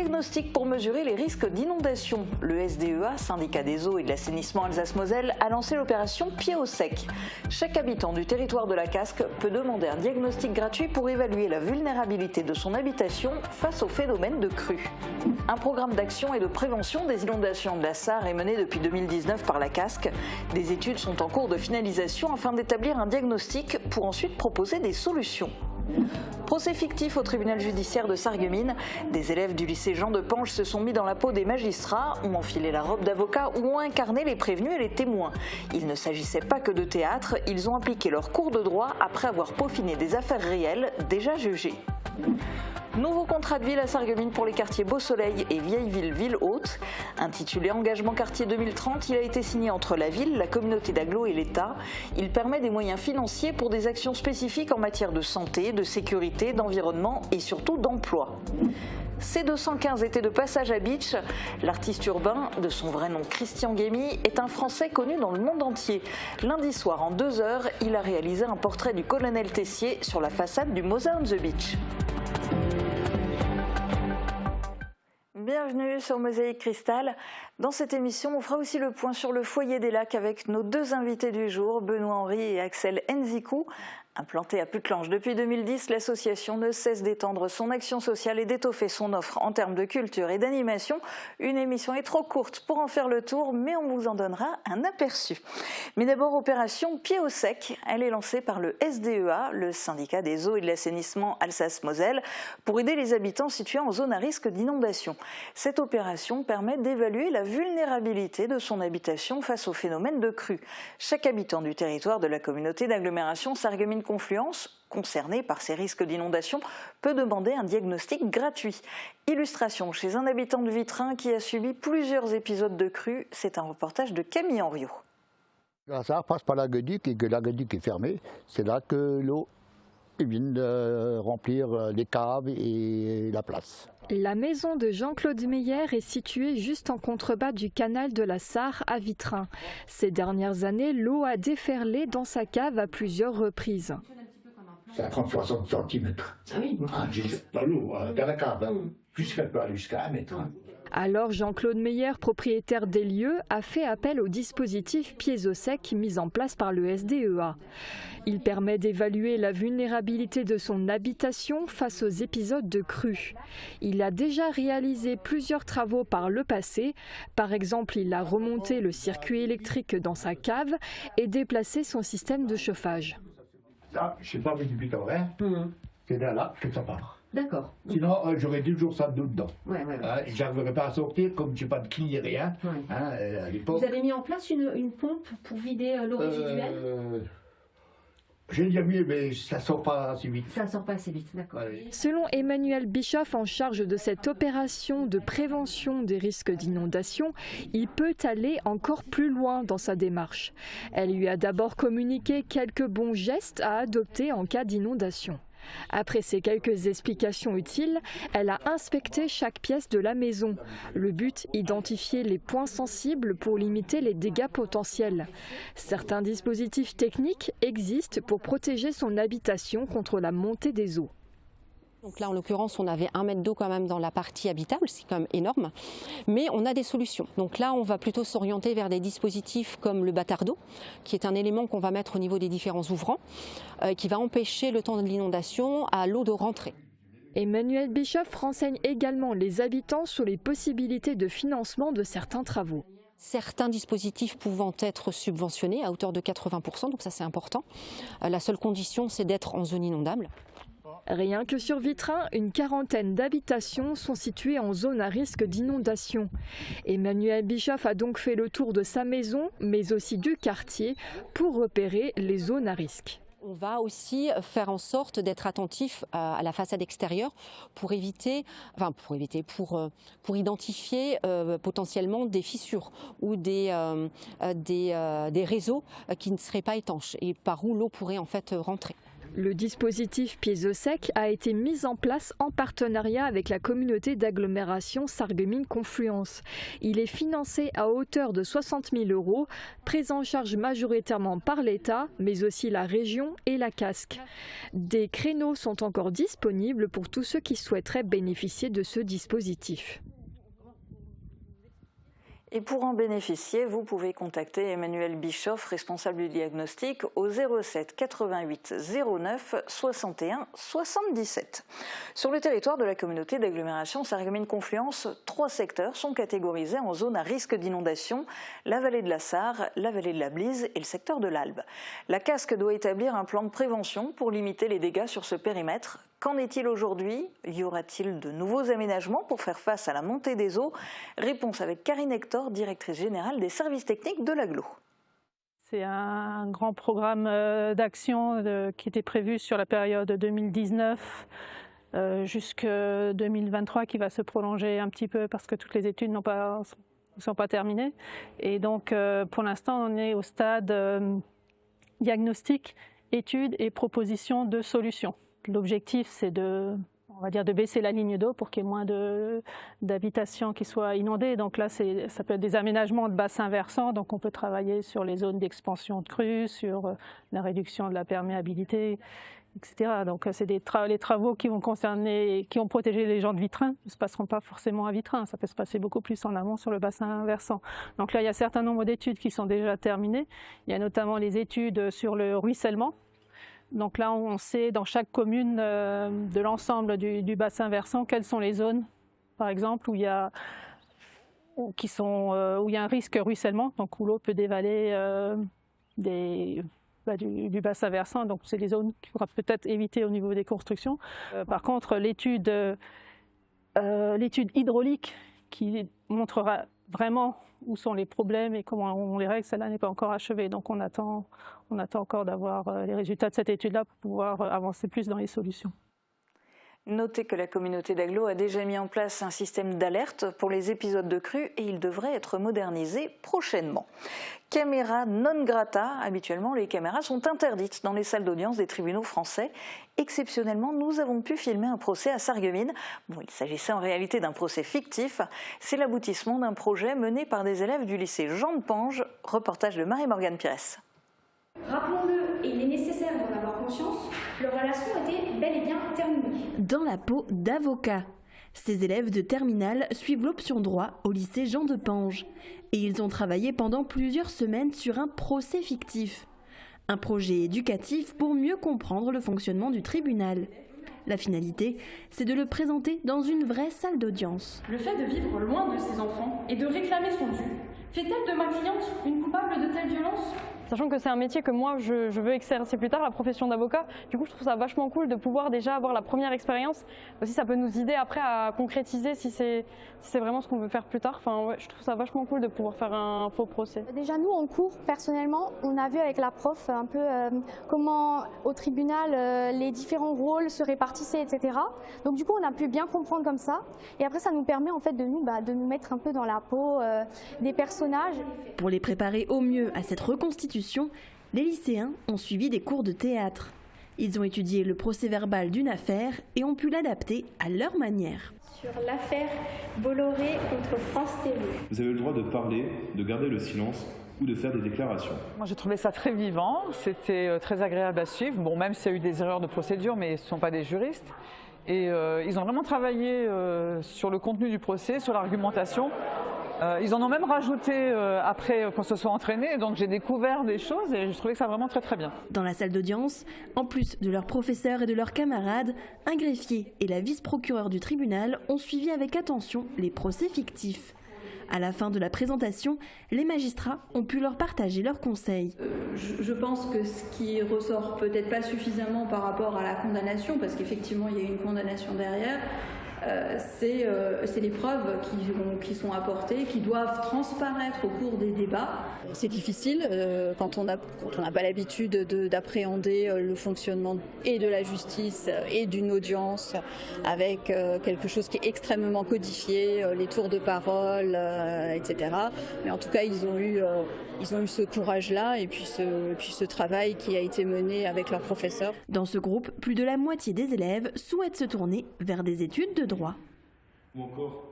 diagnostic pour mesurer les risques d'inondation. Le SDEA, syndicat des eaux et de l'assainissement Alsace-Moselle, a lancé l'opération Pied au sec. Chaque habitant du territoire de la Casque peut demander un diagnostic gratuit pour évaluer la vulnérabilité de son habitation face au phénomène de crue. Un programme d'action et de prévention des inondations de la Sarre est mené depuis 2019 par la Casque. Des études sont en cours de finalisation afin d'établir un diagnostic pour ensuite proposer des solutions. Procès fictif au tribunal judiciaire de Sarreguemines. Des élèves du lycée Jean de Pange se sont mis dans la peau des magistrats, ont enfilé la robe d'avocat ou ont incarné les prévenus et les témoins. Il ne s'agissait pas que de théâtre, ils ont appliqué leur cours de droit après avoir peaufiné des affaires réelles déjà jugées. Nouveau contrat de ville à Sarreguemines pour les quartiers Beau Soleil et Vieille-Ville-Ville Haute. Intitulé Engagement quartier 2030, il a été signé entre la ville, la communauté d'agglo et l'État. Il permet des moyens financiers pour des actions spécifiques en matière de santé, de sécurité, d'environnement et surtout d'emploi. C215 était de passage à Bitche. L'artiste urbain, de son vrai nom Christian Guémy, est un Français connu dans le monde entier. Lundi soir, en 2 heures, il a réalisé un portrait du colonel Tessier sur la façade du Mosa on the Beach. Bienvenue sur Mosaïque Cristal. Dans cette émission, on fera aussi le point sur le foyer des lacs avec nos 2 invités du jour, Benoît Henry et Axel Nzikou. Implantée à Putelange depuis 2010, l'association ne cesse d'étendre son action sociale et d'étoffer son offre en termes de culture et d'animation. Une émission est trop courte pour en faire le tour, mais on vous en donnera un aperçu. Mais d'abord, opération Pied au sec. Elle est lancée par le SDEA, le syndicat des eaux et de l'assainissement Alsace-Moselle, pour aider les habitants situés en zone à risque d'inondation. Cette opération permet d'évaluer la vulnérabilité de son habitation face au phénomène de crue. Chaque habitant du territoire de la communauté d'agglomération Sarreguemines Confluence, concerné par ces risques d'inondation, peut demander un diagnostic gratuit. Illustration chez un habitant de Vitrin qui a subi plusieurs épisodes de crue. C'est un reportage de Camille Henriot. La Sarre passe par l'aqueduc et que l'aqueduc est fermé. C'est là que l'eau vient remplir les caves et la place. La maison de Jean-Claude Meyer est située juste en contrebas du canal de la Sarre à Vitrin. Ces dernières années, l'eau a déferlé dans sa cave à plusieurs reprises. Ça prend 60 cm. Ah oui. Dans l'eau, dans la cave, jusqu'à 1 mètre. Alors Jean-Claude Meyer, propriétaire des lieux, a fait appel au dispositif Pieds au sec mis en place par le SDEA. Il permet d'évaluer la vulnérabilité de son habitation face aux épisodes de crue. Il a déjà réalisé plusieurs travaux par le passé. Par exemple, il a remonté le circuit électrique dans sa cave et déplacé son système de chauffage. Ça, je ne sais pas vu depuis quand, hein. C'est là que ça part. D'accord. Sinon, j'aurais toujours ça dedans. Ouais. J'arriverais pas à sortir, comme je n'ai pas de clé, rien. Ouais. À l'époque. Vous avez mis en place une pompe pour vider l'eau résiduelle J'ai déjà mis, mais ça ne sort pas assez vite. Ça ne sort pas assez vite, d'accord. Selon Emmanuel Bischoff, en charge de cette opération de prévention des risques d'inondation, il peut aller encore plus loin dans sa démarche. Elle lui a d'abord communiqué quelques bons gestes à adopter en cas d'inondation. Après ces quelques explications utiles, elle a inspecté chaque pièce de la maison. Le but, identifier les points sensibles pour limiter les dégâts potentiels. Certains dispositifs techniques existent pour protéger son habitation contre la montée des eaux. Donc là, en l'occurrence, on avait 1 mètre d'eau quand même dans la partie habitable, c'est quand même énorme. Mais on a des solutions. Donc là, on va plutôt s'orienter vers des dispositifs comme le bâtard d'eau, qui est un élément qu'on va mettre au niveau des différents ouvrants, qui va empêcher le temps de l'inondation à l'eau de rentrer. Emmanuel Bischoff renseigne également les habitants sur les possibilités de financement de certains travaux. Certains dispositifs pouvant être subventionnés à hauteur de 80%, donc ça c'est important. La seule condition, c'est d'être en zone inondable. Rien que sur Vitrin, une quarantaine d'habitations sont situées en zone à risque d'inondation. Emmanuel Bischoff a donc fait le tour de sa maison, mais aussi du quartier, pour repérer les zones à risque. On va aussi faire en sorte d'être attentif à la façade extérieure pour identifier potentiellement des fissures ou des réseaux qui ne seraient pas étanches et par où l'eau pourrait en fait rentrer. Le dispositif Pieds-au-Sec a été mis en place en partenariat avec la communauté d'agglomération Sarreguemines-Confluence. Il est financé à hauteur de 60 000 €, pris en charge majoritairement par l'État, mais aussi la région et la Casques. Des créneaux sont encore disponibles pour tous ceux qui souhaiteraient bénéficier de ce dispositif. Et pour en bénéficier, vous pouvez contacter Emmanuel Bischoff, responsable du diagnostic, au 07 88 09 61 77. Sur le territoire de la communauté d'agglomération Sarreguemines-Confluence, 3 secteurs sont catégorisés en zone à risque d'inondation: la vallée de la Sarre, la vallée de la Blise et le secteur de l'Albe. La Casques doit établir un plan de prévention pour limiter les dégâts sur ce périmètre. Qu'en est-il aujourd'hui? Y aura-t-il de nouveaux aménagements pour faire face à la montée des eaux? Réponse avec Karine Hector, directrice générale des services techniques de l'agglo. C'est un grand programme d'action qui était prévu sur la période 2019 jusqu'à 2023, qui va se prolonger un petit peu parce que toutes les études ne sont pas terminées. Et donc pour l'instant on est au stade diagnostic, études et propositions de solutions. L'objectif, c'est de baisser la ligne d'eau pour qu'il y ait moins d'habitations qui soient inondées. Donc là, ça peut être des aménagements de bassins versants. Donc on peut travailler sur les zones d'expansion de crues, sur la réduction de la perméabilité, etc. Donc c'est les travaux qui vont protéger les gens de Vitrain ne se passeront pas forcément à Vitrain. Ça peut se passer beaucoup plus en amont sur le bassin versant. Donc là, il y a un certain nombre d'études qui sont déjà terminées. Il y a notamment les études sur le ruissellement. Donc là, on sait dans chaque commune de l'ensemble du bassin versant quelles sont les zones, par exemple, où il y a un risque ruissellement, donc où l'eau peut dévaler du bassin versant. Donc c'est des zones qu'il faudra peut-être éviter au niveau des constructions. Par contre, l'étude hydraulique qui montrera vraiment où sont les problèmes et comment on les règle, celle-là n'est pas encore achevée. Donc on attend encore d'avoir les résultats de cette étude-là pour pouvoir avancer plus dans les solutions. Notez que la communauté d'agglo a déjà mis en place un système d'alerte pour les épisodes de crue et il devrait être modernisé prochainement. Caméra non grata. Habituellement, les caméras sont interdites dans les salles d'audience des tribunaux français. Exceptionnellement, nous avons pu filmer un procès à Sarreguemines. Bon, il s'agissait en réalité d'un procès fictif. C'est l'aboutissement d'un projet mené par des élèves du lycée Jean de Pange. Reportage de Marie-Morgane Pires. Rappelons-le, et il est nécessaire d'en avoir conscience, leur relation était bel et bien terminée. Dans la peau d'avocat. Ces élèves de terminale suivent l'option droit au lycée Jean de Pange. Et ils ont travaillé pendant plusieurs semaines sur un procès fictif. Un projet éducatif pour mieux comprendre le fonctionnement du tribunal. La finalité, c'est de le présenter dans une vraie salle d'audience. Le fait de vivre loin de ses enfants et de réclamer son dû, fait-elle de ma cliente une coupable de telle violence ? Sachant que c'est un métier que moi je veux exercer plus tard, la profession d'avocat, du coup je trouve ça vachement cool de pouvoir déjà avoir la première expérience. Aussi ça peut nous aider après à concrétiser si c'est vraiment ce qu'on veut faire plus tard. Enfin, ouais, je trouve ça vachement cool de pouvoir faire un faux procès. Déjà nous en cours, personnellement, on a vu avec la prof un peu comment au tribunal les différents rôles se répartissaient, etc. Donc du coup on a pu bien comprendre comme ça. Et après ça nous permet en fait de nous mettre un peu dans la peau des personnages. Pour les préparer au mieux à cette reconstitution, les lycéens ont suivi des cours de théâtre. Ils ont étudié le procès-verbal d'une affaire et ont pu l'adapter à leur manière. Sur l'affaire Bolloré contre France TV. Vous avez le droit de parler, de garder le silence ou de faire des déclarations. Moi j'ai trouvé ça très vivant, c'était très agréable à suivre. Bon, même s'il y a eu des erreurs de procédure, mais ce ne sont pas des juristes. Et ils ont vraiment travaillé sur le contenu du procès, sur l'argumentation. Ils en ont même rajouté après qu'on se soit entraîné, donc j'ai découvert des choses et je trouvais que ça vraiment très très bien. Dans la salle d'audience, en plus de leurs professeurs et de leurs camarades, un greffier et la vice-procureure du tribunal ont suivi avec attention les procès fictifs. À la fin de la présentation, les magistrats ont pu leur partager leurs conseils. Je pense que ce qui ressort peut-être pas suffisamment par rapport à la condamnation, parce qu'effectivement il y a une condamnation derrière, c'est les preuves qui sont apportées, qui doivent transparaître au cours des débats. C'est difficile quand on n'a pas l'habitude d'appréhender le fonctionnement et de la justice et d'une audience avec quelque chose qui est extrêmement codifié, les tours de parole, etc. Mais en tout cas, ils ont eu ce courage-là et puis ce travail qui a été mené avec leurs professeurs. Dans ce groupe, plus de la moitié des élèves souhaitent se tourner vers des études de droit. Ou encore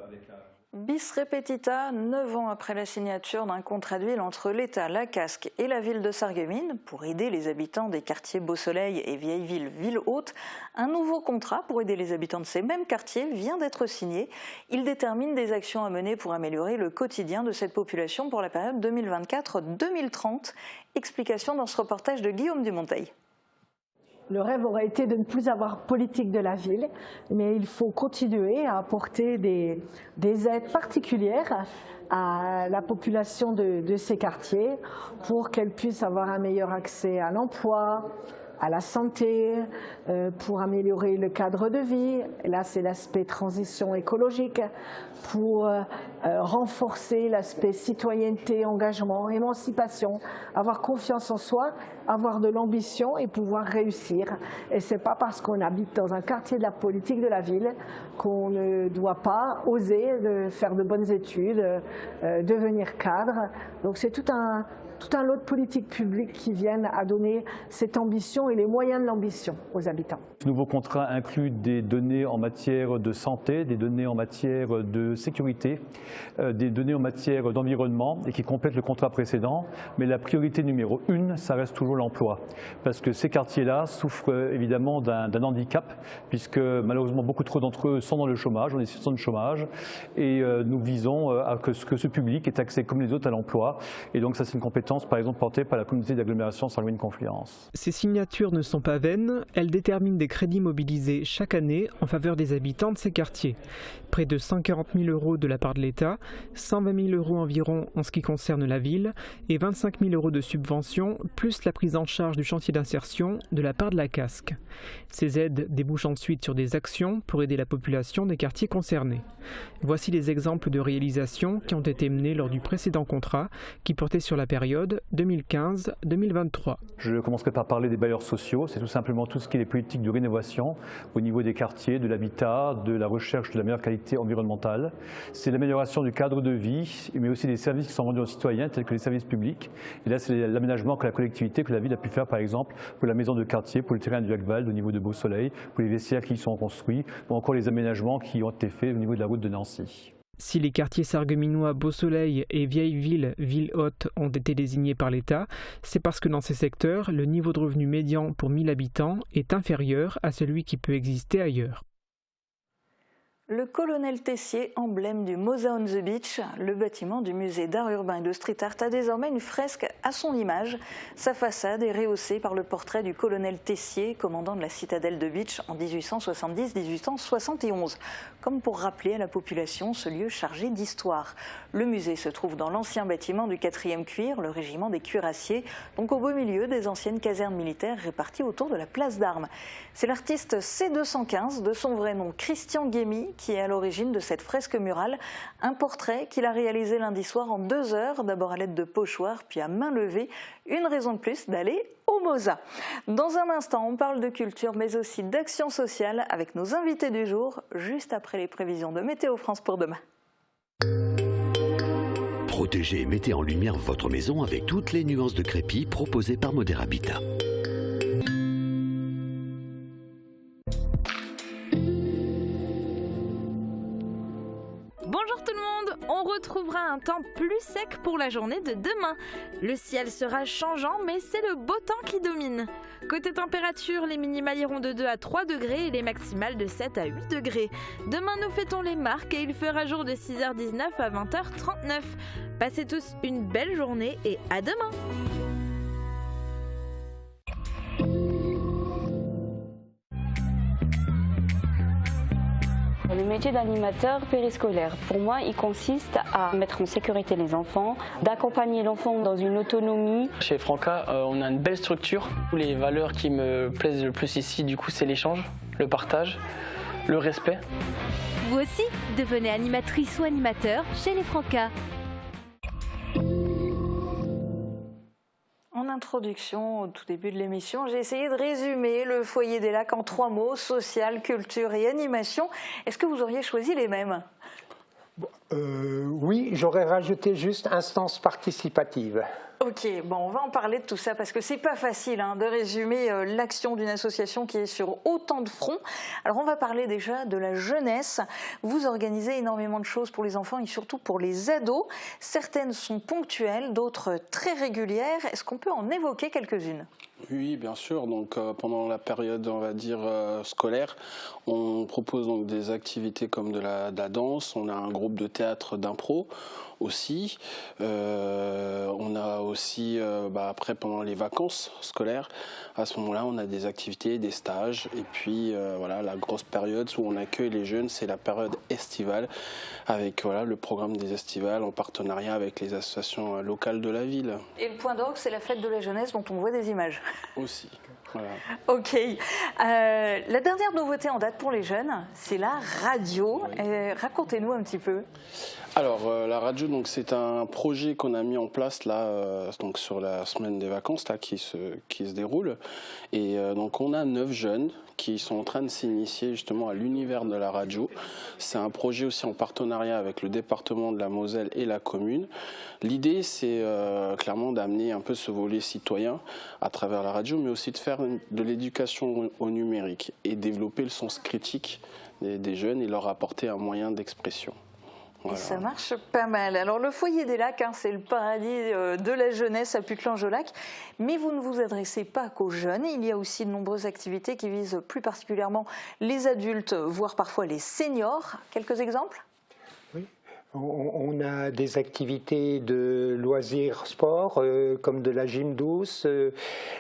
avec la... Bis repetita, 9 ans après la signature d'un contrat de ville entre l'État, la Casque et la ville de Sarreguemines pour aider les habitants des quartiers Beau-Soleil et Vieilleville-Ville-Haute, un nouveau contrat pour aider les habitants de ces mêmes quartiers vient d'être signé. Il détermine des actions à mener pour améliorer le quotidien de cette population pour la période 2024-2030. Explication dans ce reportage de Guillaume Dumonteil. Le rêve aurait été de ne plus avoir politique de la ville, mais il faut continuer à apporter des aides particulières à la population de ces quartiers pour qu'elle puisse avoir un meilleur accès à l'emploi, à la santé, pour améliorer le cadre de vie. Là, c'est l'aspect transition écologique, pour renforcer l'aspect citoyenneté, engagement, émancipation, avoir confiance en soi, avoir de l'ambition et pouvoir réussir. Et ce n'est pas parce qu'on habite dans un quartier de la politique de la ville qu'on ne doit pas oser faire de bonnes études, devenir cadre. Donc c'est tout un lot de politiques publiques qui viennent à donner cette ambition et les moyens de l'ambition aux habitants. Ce nouveau contrat inclut des données en matière de santé, des données en matière de sécurité, des données en matière d'environnement et qui complètent le contrat précédent. Mais la priorité numéro 1, ça reste toujours l'emploi. Parce que ces quartiers-là souffrent évidemment d'un handicap, puisque malheureusement beaucoup trop d'entre eux sont dans le chômage, on est situation de chômage. Et nous visons à que ce public ait accès comme les autres à l'emploi. Et donc ça, c'est une compétence par exemple portée par la communauté d'agglomération Sarreguemines-Confluence. Ces signatures ne sont pas vaines, elles déterminent des crédits mobilisés chaque année en faveur des habitants de ces quartiers. Près de 140 000 € de la part de l'État, 120 000 € environ en ce qui concerne la ville et 25 000 € de subventions, plus la prise en charge du chantier d'insertion de la part de la Casque. Ces aides débouchent ensuite sur des actions pour aider la population des quartiers concernés. Voici les exemples de réalisations qui ont été menées lors du précédent contrat qui portait sur la période 2015-2023. Je commencerai par parler des bailleurs sociaux. C'est tout simplement tout ce qui est les politiques de rénovation au niveau des quartiers, de l'habitat, de la recherche de la meilleure qualité environnementale. C'est l'amélioration du cadre de vie, mais aussi des services qui sont rendus aux citoyens, tels que les services publics. Et là, c'est l'aménagement que la collectivité, que la ville a pu faire, par exemple, pour la maison de quartier, pour le terrain du Lac-Val, au niveau de Beau-Soleil, pour les vestiaires qui y sont construits, ou encore les aménagements qui ont été faits au niveau de la route de Nancy. Si les quartiers sarregueminois Beau-Soleil et Vieilleville-Ville-Haute ont été désignés par l'État, c'est parce que dans ces secteurs, le niveau de revenu médian pour 1000 habitants est inférieur à celui qui peut exister ailleurs. Le Colonel Tessier, emblème du Mosa on the Beach, le bâtiment du musée d'art urbain et de street art a désormais une fresque à son image. Sa façade est rehaussée par le portrait du colonel Tessier, commandant de la citadelle de Beach en 1870-1871, comme pour rappeler à la population ce lieu chargé d'histoire. Le musée se trouve dans l'ancien bâtiment du 4e cuir, le régiment des cuirassiers, donc au beau milieu des anciennes casernes militaires réparties autour de la place d'Armes. C'est l'artiste C215, de son vrai nom Christian Guémy, qui est à l'origine de cette fresque murale, un portrait qu'il a réalisé lundi soir en 2 heures, d'abord à l'aide de pochoirs, puis à main levée. Une raison de plus d'aller au Mosa. Dans un instant, on parle de culture, mais aussi d'action sociale avec nos invités du jour, juste après les prévisions de Météo France pour demain. Protégez et mettez en lumière votre maison avec toutes les nuances de crépi proposées par Modèle Habitat. Bonjour tout le monde, on retrouvera un temps plus sec pour la journée de demain. Le ciel sera changeant, mais c'est le beau temps qui domine. Côté température, les minimales iront de 2 à 3 degrés et les maximales de 7 à 8 degrés. Demain, nous fêtons les marques et il fera jour de 6h19 à 20h39. Passez tous une belle journée et à demain! Le métier d'animateur périscolaire, pour moi, il consiste à mettre en sécurité les enfants, d'accompagner l'enfant dans une autonomie. Chez Franca, on a une belle structure. Les valeurs qui me plaisent le plus ici, du coup, c'est l'échange, le partage. le respect. Vous aussi, devenez animatrice ou animateur chez les Francas. En introduction, au tout début de l'émission, j'ai essayé de résumer le Foyer des Lacs en 3 mots, social, culture et animation. Est-ce que vous auriez choisi les mêmes ? Oui, j'aurais rajouté juste instance participative. Ok, bon, on va en parler de tout ça parce que c'est pas facile de résumer l'action d'une association qui est sur autant de fronts. Alors on va parler déjà de la jeunesse. Vous organisez énormément de choses pour les enfants et surtout pour les ados. Certaines sont ponctuelles, d'autres très régulières. Est-ce qu'on peut en évoquer quelques-unes ? Oui, bien sûr. Donc, pendant la période, on va dire, scolaire, on propose donc des activités comme de la danse. On a un groupe de théâtre d'impro aussi. On a aussi, après, pendant les vacances scolaires, à ce moment-là, on a des activités, des stages. Et puis, voilà, la grosse période où on accueille les jeunes, c'est la période estivale, avec le programme des estivales en partenariat avec les associations locales de la ville. Et le point d'orgue, c'est la fête de la jeunesse dont on voit des images. Aussi. Voilà. Ok. La dernière nouveauté en date pour les jeunes, c'est la radio. Racontez-nous un petit peu. Alors, la radio, donc, c'est un projet qu'on a mis en place là, donc, sur la semaine des vacances là, qui se déroule. Et donc, on a 9 jeunes qui sont en train de s'initier justement à l'univers de la radio. C'est un projet aussi en partenariat avec le département de la Moselle et la commune. L'idée, c'est clairement d'amener un peu ce volet citoyen à travers la radio, mais aussi de faire de l'éducation au numérique et développer le sens critique des jeunes et leur apporter un moyen d'expression. Voilà. Et ça marche pas mal. Alors le Foyer des Lacs, c'est le paradis de la jeunesse à Putelange-au-Lac. Mais vous ne vous adressez pas qu'aux jeunes. Il y a aussi de nombreuses activités qui visent plus particulièrement les adultes, voire parfois les seniors. Quelques exemples ? Oui. On a des activités de loisirs sport, comme de la gym douce,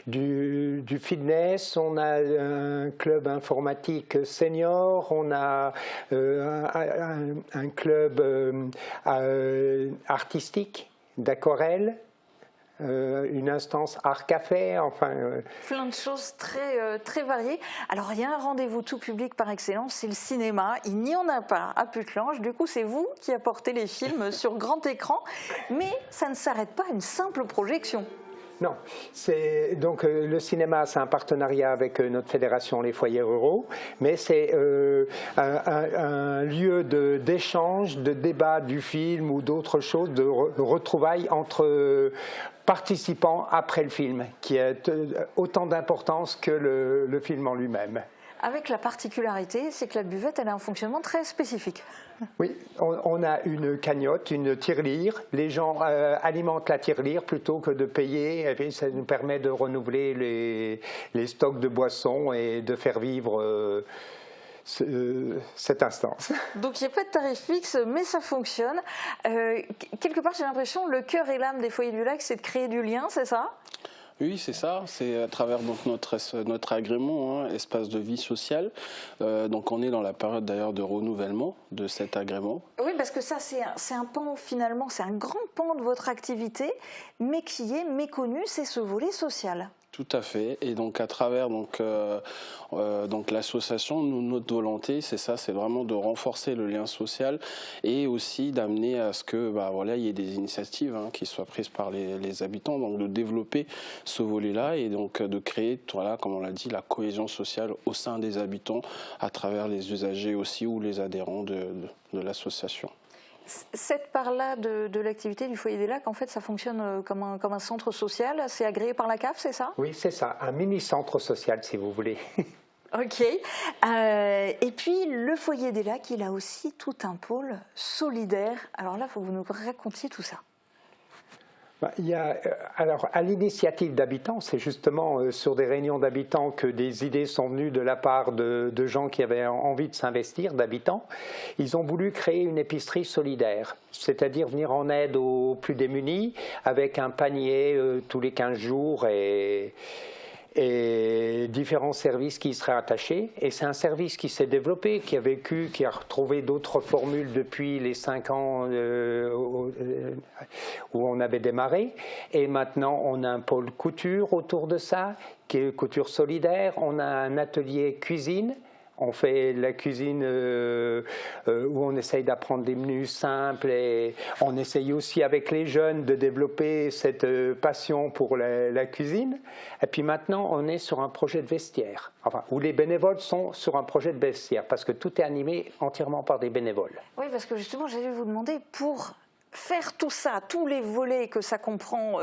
du fitness, on a un club informatique senior, on a un club artistique d'aquarelle, une instance art café, enfin... Plein de choses très variées. Alors il y a un rendez-vous tout public par excellence, c'est le cinéma. Il n'y en a pas à Putelange. Du coup, c'est vous qui apportez les films sur grand écran. Mais ça ne s'arrête pas à une simple projection. Non, donc le cinéma, c'est un partenariat avec notre fédération Les Foyers Ruraux, mais c'est un lieu d'échange, de débat du film ou d'autres choses, de retrouvailles entre participants après le film, qui a autant d'importance que le film en lui-même. Avec la particularité, c'est que la buvette, elle a un fonctionnement très spécifique. Oui, on a une cagnotte, une tirelire. Les gens alimentent la tirelire plutôt que de payer. Et puis ça nous permet de renouveler les stocks de boissons et de faire vivre cette instance. Donc il n'y a pas de tarif fixe, mais ça fonctionne. Quelque part, j'ai l'impression le cœur et l'âme des Foyers du Lac, c'est de créer du lien, c'est ça ? Oui, c'est ça. C'est à travers donc, notre agrément, espace de vie sociale. Donc on est dans la période d'ailleurs de renouvellement de cet agrément. Oui, parce que ça, c'est un pan finalement, c'est un grand pan de votre activité, mais qui est méconnu, c'est ce volet social. Tout à fait. Et donc à travers donc l'association, notre volonté, c'est ça, c'est vraiment de renforcer le lien social et aussi d'amener à ce que il y ait des initiatives qui soient prises par les habitants, donc de développer ce volet-là et donc de créer, comme on l'a dit, la cohésion sociale au sein des habitants à travers les usagers aussi ou les adhérents de l'association. Cette part-là de l'activité du Foyer des Lacs, en fait, ça fonctionne comme un centre social. C'est agréé par la CAF, c'est ça ? Oui, c'est ça. Un mini-centre social, si vous voulez. Ok. Et puis, le Foyer des Lacs, il a aussi tout un pôle solidaire. Alors là, il faut que vous nous racontiez tout ça. Il y a, alors, à l'initiative d'habitants, c'est justement sur des réunions d'habitants que des idées sont venues de la part de gens qui avaient envie de s'investir, d'habitants. Ils ont voulu créer une épicerie solidaire, c'est-à-dire venir en aide aux plus démunis avec un panier tous les 15 jours et différents services qui y seraient attachés. Et c'est un service qui s'est développé, qui a vécu, qui a retrouvé d'autres formules depuis les 5 ans où on avait démarré. Et maintenant, on a un pôle couture autour de ça, qui est couture solidaire. On a un atelier cuisine. On fait de la cuisine où on essaye d'apprendre des menus simples et on essaye aussi avec les jeunes de développer cette passion pour la cuisine. Et puis maintenant, on est sur un projet de vestiaire, enfin, où les bénévoles sont sur un projet de vestiaire parce que tout est animé entièrement par des bénévoles. Oui, parce que justement, j'allais vous demander pour faire tout ça, tous les volets que ça comprend,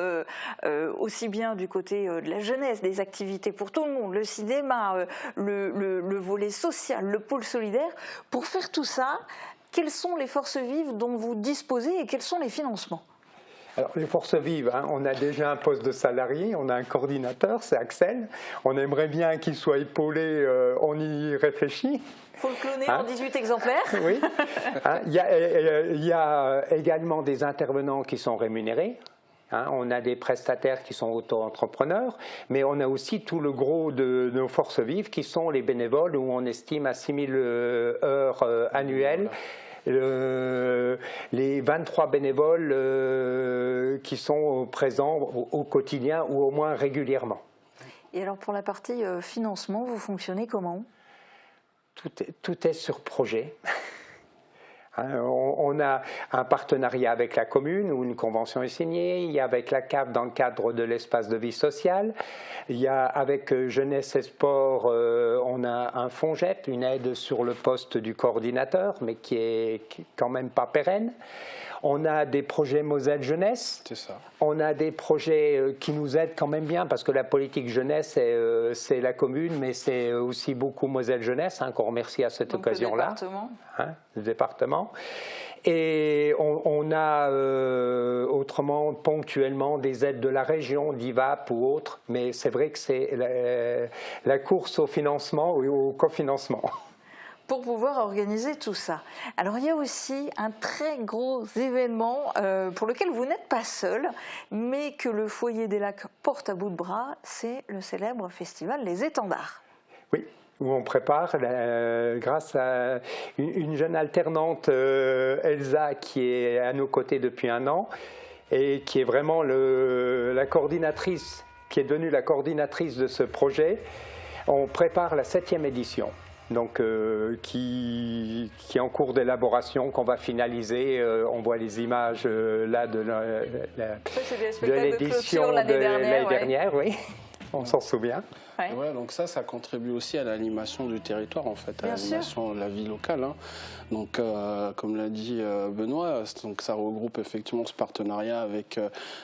aussi bien du côté de la jeunesse, des activités pour tout le monde, le cinéma, le volet social, le pôle solidaire, pour faire tout ça, quelles sont les forces vives dont vous disposez et quels sont les financements ? Alors, les forces vives, hein, on a déjà un poste de salarié, on a un coordinateur, c'est Axel. On aimerait bien qu'il soit épaulé, on y réfléchit. Il faut le cloner en 18 exemplaires. Oui. Hein, il y a également des intervenants qui sont rémunérés. Hein, on a des prestataires qui sont auto-entrepreneurs, mais on a aussi tout le gros de nos forces vives qui sont les bénévoles où on estime à 6 000 heures annuelles. Les 23 bénévoles qui sont présents au quotidien ou au moins régulièrement. Et alors pour la partie financement, vous fonctionnez comment ? Tout est sur projet. On a un partenariat avec la commune où une convention est signée, il y a avec la CAF dans le cadre de l'espace de vie sociale, il y a avec Jeunesse et Sport, on a un FONJEP, une aide sur le poste du coordinateur, mais qui est quand même pas pérenne. On a des projets Moselle Jeunesse. C'est ça. On a des projets qui nous aident quand même bien parce que la politique jeunesse, c'est la commune, mais c'est aussi beaucoup Moselle Jeunesse, hein, qu'on remercie à cette occasion-là. Le département. Et on a autrement, ponctuellement, des aides de la région, d'IVAP ou autres, mais c'est vrai que c'est la course au financement ou au cofinancement. Pour pouvoir organiser tout ça. Alors il y a aussi un très gros événement pour lequel vous n'êtes pas seul, mais que le Foyer des Lacs porte à bout de bras, c'est le célèbre festival Les Étendards. Oui, où on prépare, grâce à une jeune alternante, Elsa, qui est à nos côtés depuis 1 an, et qui est vraiment la coordinatrice, qui est devenue la coordinatrice de ce projet. On prépare la 7e édition. Donc, qui est en cours d'élaboration, qu'on va finaliser. On voit les images là de l'édition de l'année dernière, oui. On s'en souvient. Ouais, donc ça contribue aussi à l'animation du territoire, en fait, à l'animation de la vie locale. Hein. Donc, comme l'a dit Benoît, donc ça regroupe effectivement ce partenariat avec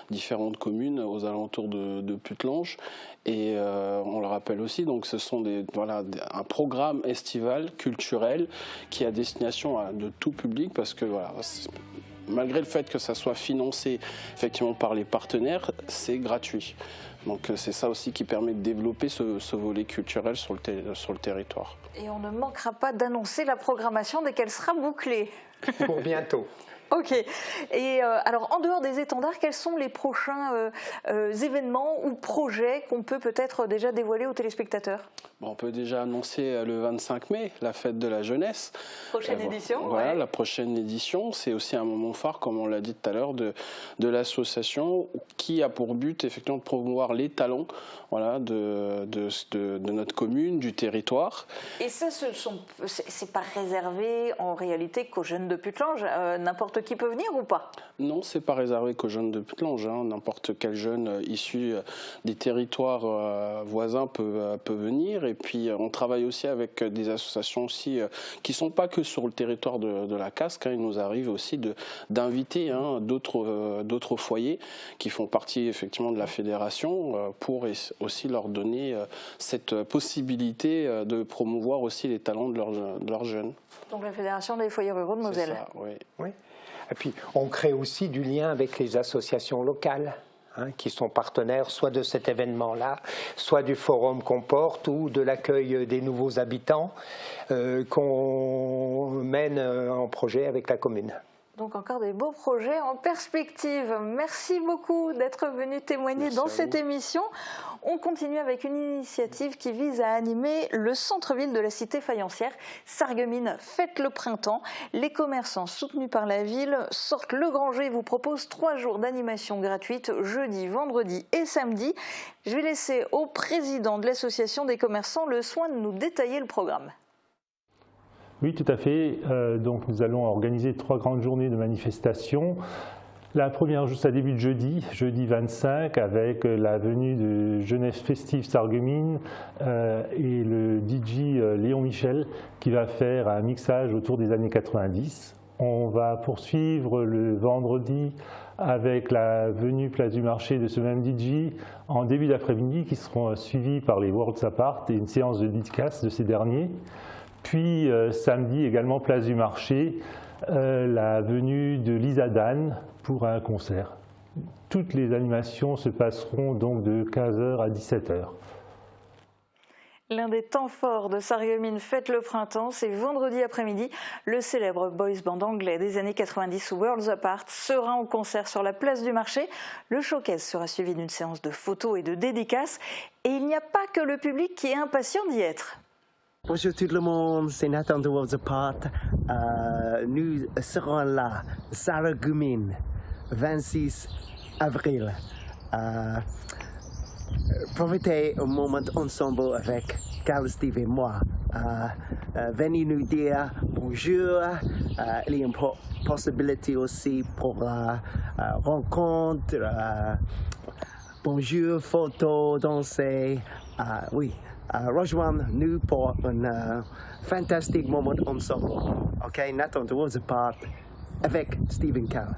différentes communes aux alentours de Putelange. Et on le rappelle aussi, donc ce sont un programme estival, culturel, qui est à destination de tout public, parce que voilà, malgré le fait que ça soit financé effectivement par les partenaires, c'est gratuit. Donc c'est ça aussi qui permet de développer ce volet culturel sur le territoire. Et on ne manquera pas d'annoncer la programmation dès qu'elle sera bouclée. Pour bientôt. Ok. Et alors, en dehors des étendards, quels sont les prochains événements ou projets qu'on peut peut-être déjà dévoiler aux téléspectateurs ? On peut déjà annoncer le 25 mai, la fête de la jeunesse. Prochaine édition. Voilà, la prochaine édition. C'est aussi un moment phare, comme on l'a dit tout à l'heure, de l'association qui a pour but effectivement de promouvoir les talents de notre commune, du territoire. Et ça, c'est pas réservé en réalité qu'aux jeunes de Putelange. N'importe qui peut venir ou pas ? Non, c'est pas réservé qu'aux jeunes de Putelange. N'importe quel jeune issu des territoires voisins peut venir. Et puis on travaille aussi avec des associations aussi qui sont pas que sur le territoire de la Casque. Il nous arrive aussi d'inviter d'autres foyers qui font partie effectivement de la fédération pour aussi leur donner cette possibilité de promouvoir aussi les talents de leurs jeunes. Donc la Fédération des foyers ruraux de Moselle. C'est ça, oui. Et puis on crée aussi du lien avec les associations locales. Qui sont partenaires soit de cet événement-là, soit du forum qu'on porte ou de l'accueil des nouveaux habitants qu'on mène en projet avec la commune. Donc encore des beaux projets en perspective. Merci beaucoup d'être venu témoigner dans cette émission. On continue avec une initiative qui vise à animer le centre-ville de la cité faïencière. Sarreguemines fête le printemps. Les commerçants soutenus par la ville sortent le grand jeu et vous proposent 3 jours d'animation gratuite, jeudi, vendredi et samedi. Je vais laisser au président de l'association des commerçants le soin de nous détailler le programme. Oui, tout à fait. Donc nous allons organiser 3 grandes journées de manifestation. La première, ça débute jeudi 25, avec la venue de Jeunesse Festive Sarreguemines et le DJ Léon Michel qui va faire un mixage autour des années 90. On va poursuivre le vendredi avec la venue Place du Marché de ce même DJ en début d'après-midi qui seront suivis par les Worlds Apart et une séance de dédicace de ces derniers. Puis samedi également Place du Marché, la venue de Lisa Dan pour un concert. Toutes les animations se passeront donc de 15h à 17h. L'un des temps forts de Sarreguemines fête le printemps, c'est vendredi après-midi. Le célèbre boys band anglais des années 90 Worlds Apart sera en concert sur la place du marché. Le showcase sera suivi d'une séance de photos et de dédicaces. Et il n'y a pas que le public qui est impatient d'y être. Bonjour tout le monde, c'est Nathan de Worlds Apart. Nous serons là, Sarreguemines, 26 avril. Profitez un moment ensemble avec Carl, Steve et moi. Venez nous dire bonjour. Il y a une possibilité aussi pour la rencontre. Bonjour, photo, danser. Oui, rejoignez-nous pour un fantastique moment ensemble. Ok, Nathan de Worlds Apart avec Steve et Carl.